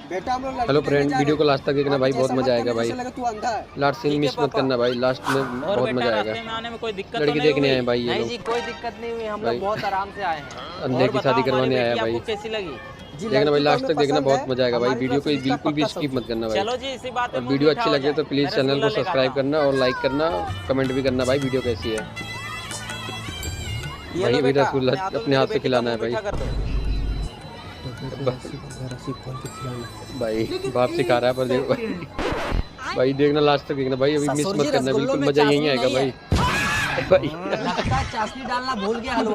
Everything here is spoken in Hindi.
बेटा हम लोग हेलो फ्रेंड, वीडियो को लास्ट तक देखना भाई, बहुत मजा आएगा भाई। तू अंधा है। लास्ट सीन मिस मत करना भाई, लास्ट में बहुत मजा आएगा। रास्ते में आने में कोई दिक्कत लड़की देखने आए भाई ये नहीं लोग, जी कोई दिक्कत नहीं हुई, हम भाई। लोग बहुत आराम से आए हैं। अंधे की शादी करवाने आया भाई। आपको कैसी लगी? देखना भाई, लास्ट तक देखना, बहुत मजा आएगा भाई। वीडियो को बिल्कुल भी स्किप मत करना भाई। चलो जी, इसी बात और वीडियो अच्छी लगे तो प्लीज चैनल को सब्सक्राइब करना और लाइक करना, कमेंट भी करना भाई वीडियो कैसी है। भाई भी रसगुल्ला अपने हाथ से खिलाना है भाई। भाई बाप सिखा रहा है, पर देखो भाई देखना लास्ट तक देखना भाई, अभी मिस मत करना, बिल्कुल मजा यही आएगा भाई। लगता है चाशनी डालना भूल गया हलवा।